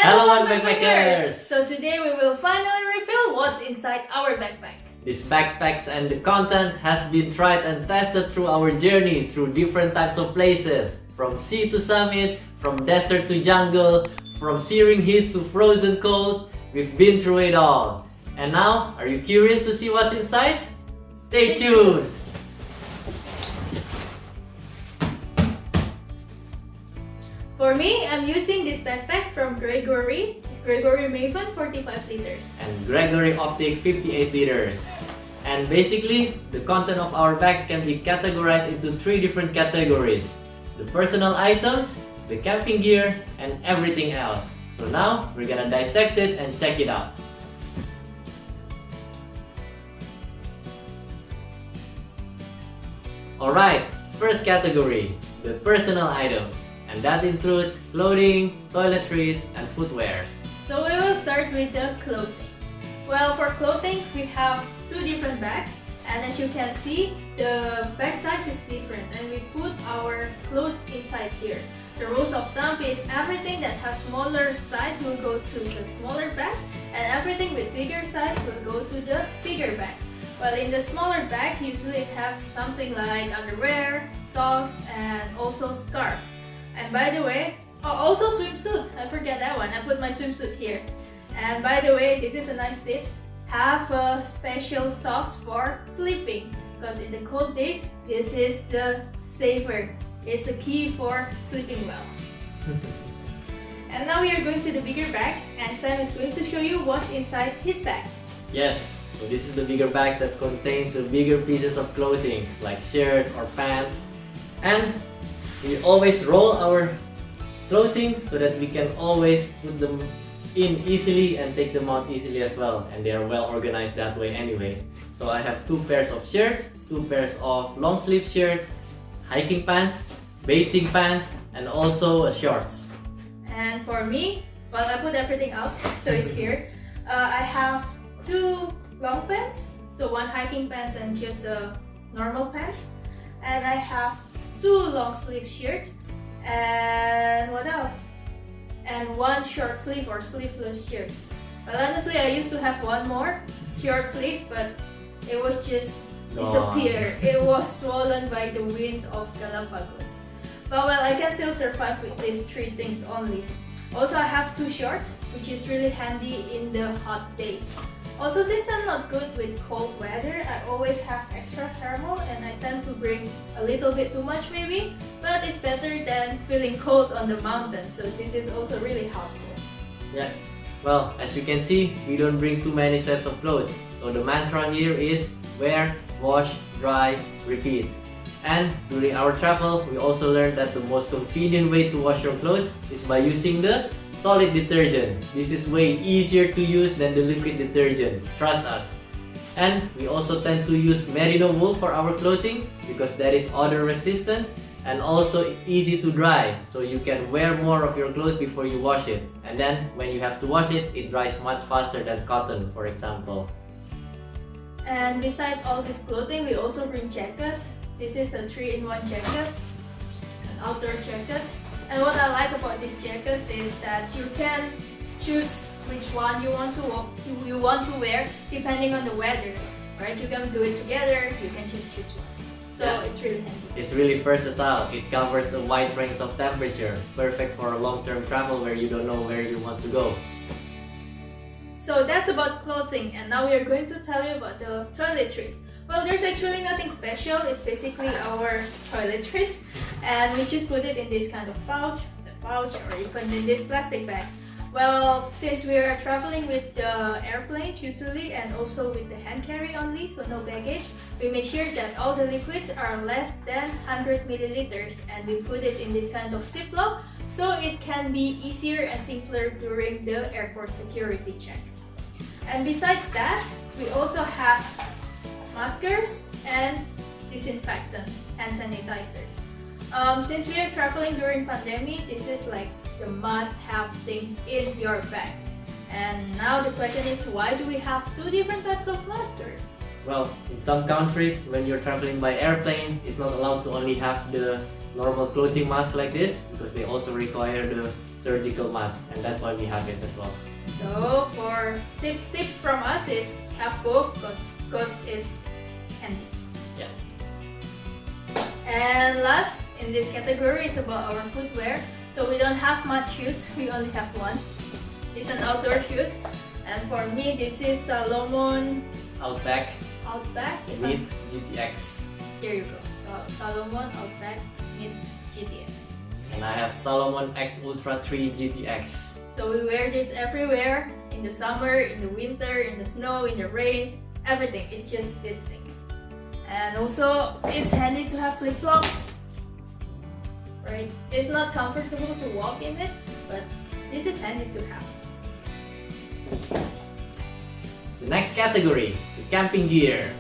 Hello backpackers! So today we will finally reveal what's inside our backpack. This backpacks and the content has been tried and tested through our journey through different types of places. From sea to summit, from desert to jungle, from searing heat to frozen cold. We've been through it all. And now, are you curious to see what's inside? Stay tuned! For me, I'm using this backpack from Gregory. It's Gregory Maven 45 liters. And Gregory Optic 58 liters. And basically, the content of our bags can be categorized into 3 different categories. The personal items, the camping gear, and everything else. So now, we're gonna dissect it and check it out. Alright, first category, the personal items. And that includes clothing, toiletries, and footwear. So we will start with the clothing. Well, for clothing, we have 2 different bags. And as you can see, the bag size is different. And we put our clothes inside here. The rules of thumb is everything that has smaller size will go to the smaller bag. And everything with bigger size will go to the bigger bag. Well, in the smaller bag, usually it has something like underwear, socks, and also scarf. And by the way, also swimsuit. I forget that one. I put my swimsuit here. And by the way, this is a nice tip. Have special socks for sleeping. Because in the cold days, this is the safer. It's the key for sleeping well. And now we are going to the bigger bag. And Sam is going to show you what's inside his bag. Yes, so this is the bigger bag that contains the bigger pieces of clothing, like shirts or pants. And we always roll our clothing so that we can always put them in easily and take them out easily as well. And they are well organized that way anyway. So I have 2 pairs of shirts, 2 pairs of long sleeve shirts, hiking pants, bathing pants, and also shorts. And for me, well, I put everything out, so it's here. I have 2 long pants, so 1 hiking pants and just normal pants. And I have 2 long sleeve shirts, and what else? And 1 short sleeve or sleeveless shirt. Well, honestly, I used to have 1 more short sleeve, but it was just disappeared. It was swollen by the winds of Galapagos. But well, I can still survive with these 3 things only. Also, I have 2 shorts, which is really handy in the hot days. Also, since I'm not good with cold weather, I always have extra thermal and I tend to bring a little bit too much maybe, but it's better than feeling cold on the mountain, so this is also really helpful. Yeah, well, as you can see, we don't bring too many sets of clothes. So the mantra here is wear, wash, dry, repeat. And during our travel, we also learned that the most convenient way to wash your clothes is by using the solid detergent. This is way easier to use than the liquid detergent, trust us. And we also tend to use Merino Wool for our clothing because that is odor resistant and also easy to dry, so you can wear more of your clothes before you wash it. And then when you have to wash it, it dries much faster than cotton, for example. And besides all this clothing, we also bring jackets. This is a 3-in-1 jacket, an outdoor jacket. And what I like about this jacket is that you can choose which one you want to wear depending on the weather, right? You can do it together, you can just choose one. So yeah, it's really handy. It's really versatile. It covers a wide range of temperature, perfect for a long-term travel where you don't know where you want to go. So that's about clothing, and now we are going to tell you about the toiletries. Well, there's actually nothing special. It's basically our toiletries, and we just put it in this kind of pouch, or even in these plastic bags. Well, since we are traveling with the airplanes usually, and also with the hand carry only, so no baggage, we make sure that all the liquids are less than 100 milliliters, and we put it in this kind of Ziploc, so it can be easier and simpler during the airport security check. And besides that, we also have maskers and disinfectant hand sanitizers. Since we are traveling during pandemic, this is like the must-have things in your bag. And now the question is, why do we have 2 different types of maskers? Well, in some countries, when you're traveling by airplane, it's not allowed to only have the normal clothing mask like this, because they also require the surgical mask, and that's why we have it as well. So for tips from us is have both because it's handy. Yeah. And last in this category is about our footwear. So we don't have much shoes, we only have one. It's an outdoor shoes. And for me, this is Salomon Outback Mid GTX. Here you go. So Salomon Outback Mid GTX. And I have Salomon X Ultra 3 GTX. So we wear this everywhere, in the summer, in the winter, in the snow, in the rain, everything. It's just this thing. And also, it's handy to have flip-flops. Right? It's not comfortable to walk in it, but this is handy to have. The next category, the camping gear.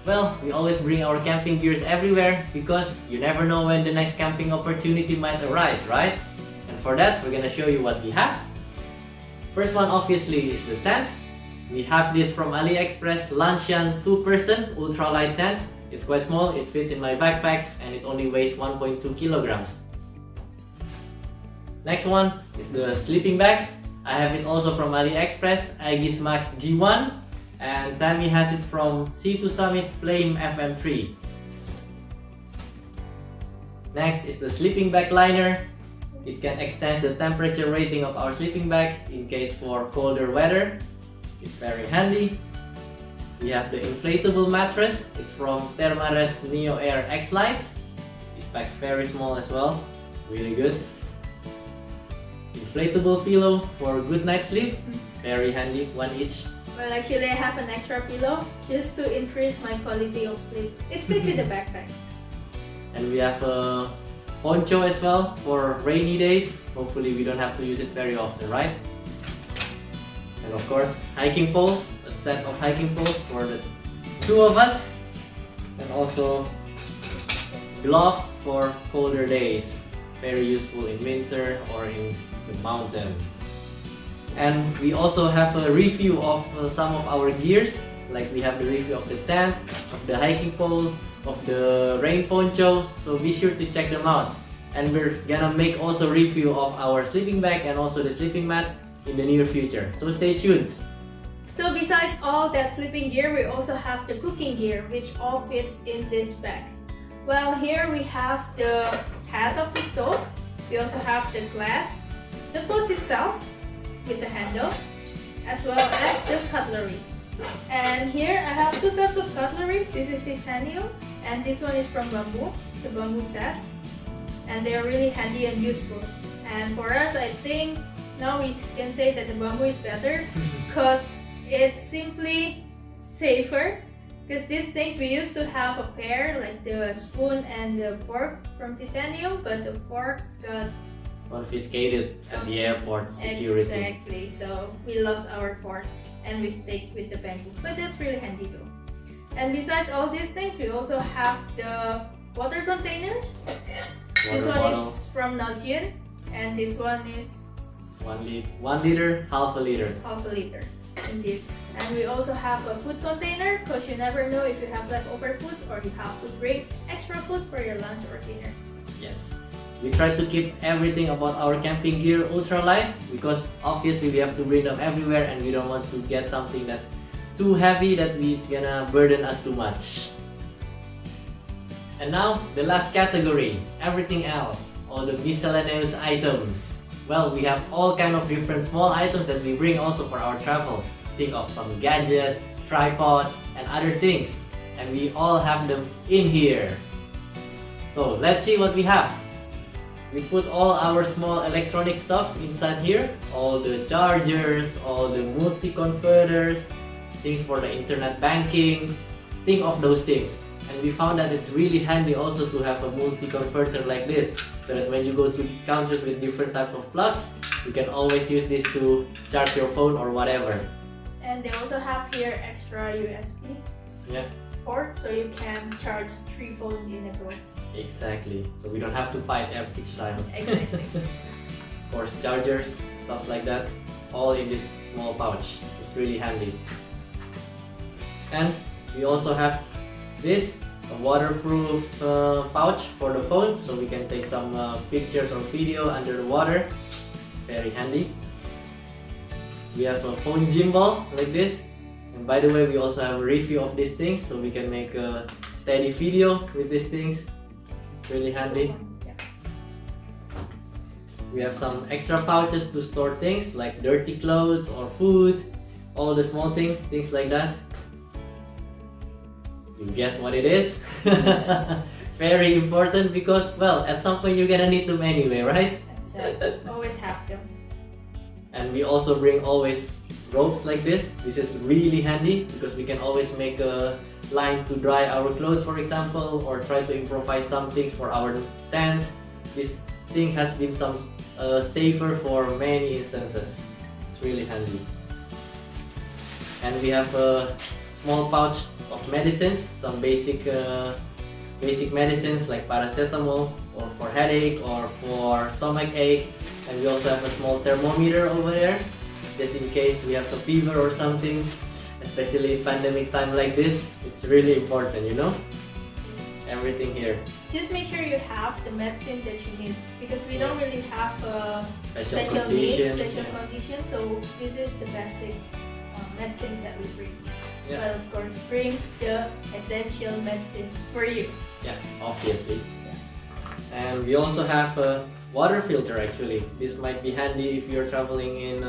Well, we always bring our camping gears everywhere because you never know when the next camping opportunity might arise, right? And for that, we're gonna show you what we have. First one obviously is the tent. We have this from AliExpress Lanshan 2-person ultralight tent. It's quite small, it fits in my backpack, and it only weighs 1.2 kilograms. Next one is the sleeping bag. I have it also from AliExpress, Aegismax G1, and Tammy has it from C2 Summit Flame FM3. Next is the sleeping bag liner. It can extend the temperature rating of our sleeping bag in case for colder weather. It's very handy. We have the inflatable mattress. It's from Therm-a-Rest NeoAir XLite. This bag's very small as well, really good. Inflatable pillow for good night sleep, very handy, one each. Well, actually I have an extra pillow just to increase my quality of sleep. It fits in the backpack. And we have a poncho as well for rainy days. Hopefully we don't have to use it very often, right? And of course, hiking poles, a set of hiking poles for the two of us. And also gloves for colder days, very useful in winter or in the mountains. And we also have a review of some of our gears, like we have the review of the tent, of the hiking pole, of the rain poncho, so be sure to check them out. And we're gonna make also review of our sleeping bag and also the sleeping mat in the near future, so stay tuned. So besides all that sleeping gear, we also have the cooking gear, which all fits in these bags. Well, here we have the head of the stove. We also have the glass, the pot itself with the handle, as well as the cutleries. And here I have two types of cutleries. This is titanium and this one is from bamboo, the bamboo set. And they are really handy and useful. And for us, I think now we can say that the bamboo is better because it's simply safer. Because these things we used to have a pair, like the spoon and the fork from titanium, but the fork got Confiscated at the airport security. Exactly, so we lost our fork and we stayed with the bamboo. But that's really handy too. And besides all these things, we also have the water containers. This one is from Nalgene, and this one is 1 liter, half a liter. Half a liter, indeed. And we also have a food container, because you never know if you have leftover food or you have to bring extra food for your lunch or dinner. Yes. We try to keep everything about our camping gear ultralight because obviously we have to bring them everywhere and we don't want to get something that's too heavy that it's gonna burden us too much. And now, the last category, everything else, all the miscellaneous items. Well, we have all kind of different small items that we bring also for our travel. Think of some gadget, tripod, and other things. And we all have them in here. So let's see what we have. We put all our small electronic stuffs inside here. All the chargers, all the multi-converters, things for the internet banking. Think of those things. And we found that it's really handy also to have a multi-converter like this. So that when you go to counters with different types of plugs, you can always use this to charge your phone or whatever. And they also have here extra USB port, so you can charge 3 phones in a go. Exactly. So we don't have to fight each time. Exactly. Of course, chargers, stuff like that, all in this small pouch. It's really handy. And we also have this, a waterproof pouch for the phone, so we can take some pictures or video under the water. very handy. We have a phone gimbal like this, and by the way, we also have a review of these things, so we can make a steady video with these things. It's really handy. We have some extra pouches to store things like dirty clothes or food, all the small things like that. You guess what it is? Very important because, well, at some point you're gonna need them anyway, right? Always have them. And we also bring always ropes like this. This is really handy because we can always make a line to dry our clothes, for example, or try to improvise some things for our tent. This thing has been safer for many instances. It's really handy. And we have a small pouch of medicines, some basic medicines like paracetamol, or for headache or for stomach ache. And we also have a small thermometer over there, just in case we have a fever or something, especially pandemic time like this. It's really important, you know? Everything here. Just make sure you have the medicine that you need, because we don't really have special conditions, so this is the basic medicines that we bring. Yeah. But of course, bring the essential medicine for you. Yeah, obviously. Yeah. And we also have a water filter actually. This might be handy if you're traveling in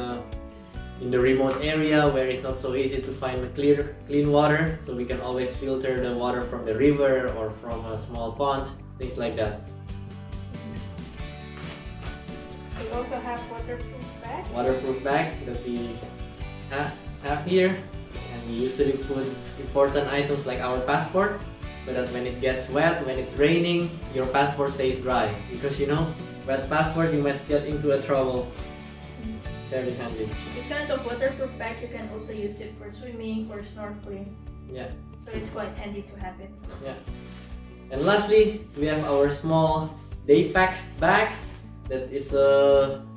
the remote area where it's not so easy to find clean water, so we can always filter the water from the river or from small ponds, things like that. We also have waterproof bag. Waterproof bag that we have here, and we usually put important items like our passport, so that when it gets wet, when it's raining, your passport stays dry, because you know, wet passport, you might get into a trouble. Very handy. This kind of waterproof bag, you can also use it for swimming, for snorkeling. Yeah. So it's quite handy to have it. Yeah. And lastly, we have our small Daypack bag that is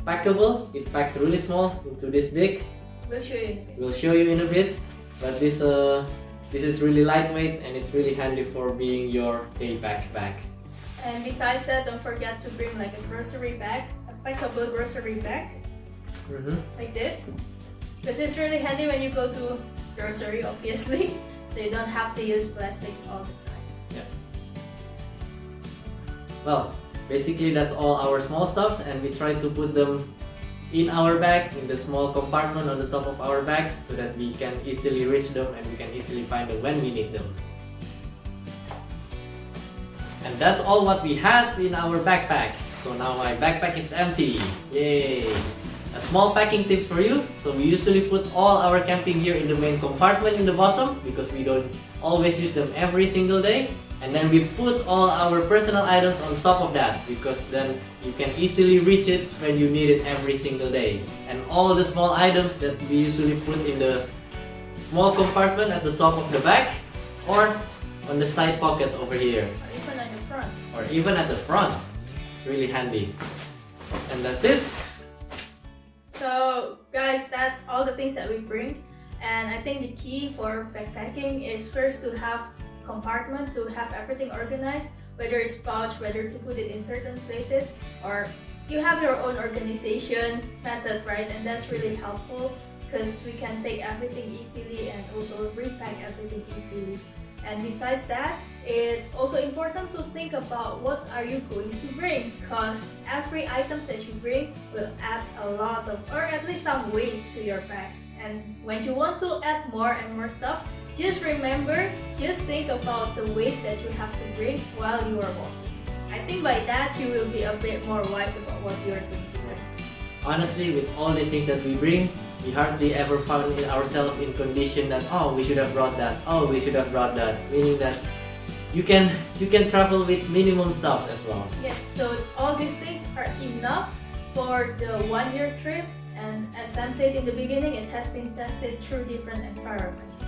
packable. It packs really small into this big. We'll show you in a bit. We'll show you in a bit. But this is really lightweight and it's really handy for being your Daypack bag. And besides that, don't forget to bring like a grocery bag, a packable grocery bag. Like this, because it's really handy when you go to grocery, obviously, so you don't have to use plastics all the time. Yeah. Well, basically that's all our small stuffs, and we try to put them in our bag, in the small compartment on the top of our bag, so that we can easily reach them and we can easily find them when we need them. And that's all what we had in our backpack. So now my backpack is empty. Yay! A small packing tips for you. So we usually put all our camping gear in the main compartment in the bottom, because we don't always use them every single day. And then we put all our personal items on top of that, because then you can easily reach it when you need it every single day. And all the small items that we usually put in the small compartment at the top of the bag, or on the side pockets over here. Or even at the front. Or even at the front. It's really handy. And that's it. So guys, that's all the things that we bring, and I think the key for backpacking is first to have compartment, to have everything organized, whether it's pouch, whether to put it in certain places, or you have your own organization method, right? And that's really helpful because we can take everything easily and also repack everything easily. And besides that, it's also important to think about what are you going to bring, because every item that you bring will add a lot of, or at least some weight to your bags. And when you want to add more and more stuff, just remember, just think about the weight that you have to bring while you are walking. I think by that you will be a bit more wise about what you are doing. Honestly, with all these things that we bring, we hardly ever found ourselves in condition that, oh, we should have brought that, oh, we should have brought that. Meaning that you can travel with minimum stuff as well. Yes, so all these things are enough for the 1-year trip, and as Sam said in the beginning, it has been tested through different environments.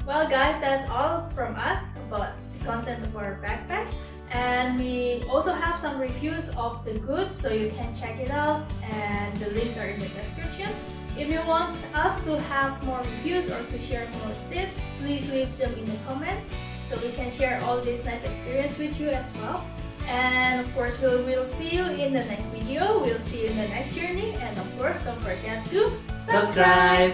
Well guys, that's all from us about the content of our backpack, and we also have some reviews of the goods, so you can check it out, and the links are in the description. If you want us to have more reviews or to share more tips, please leave them in the comments so we can share all this nice experience with you as well. And of course, we'll see you in the next video. We'll see you in the next journey. And of course, don't forget to subscribe.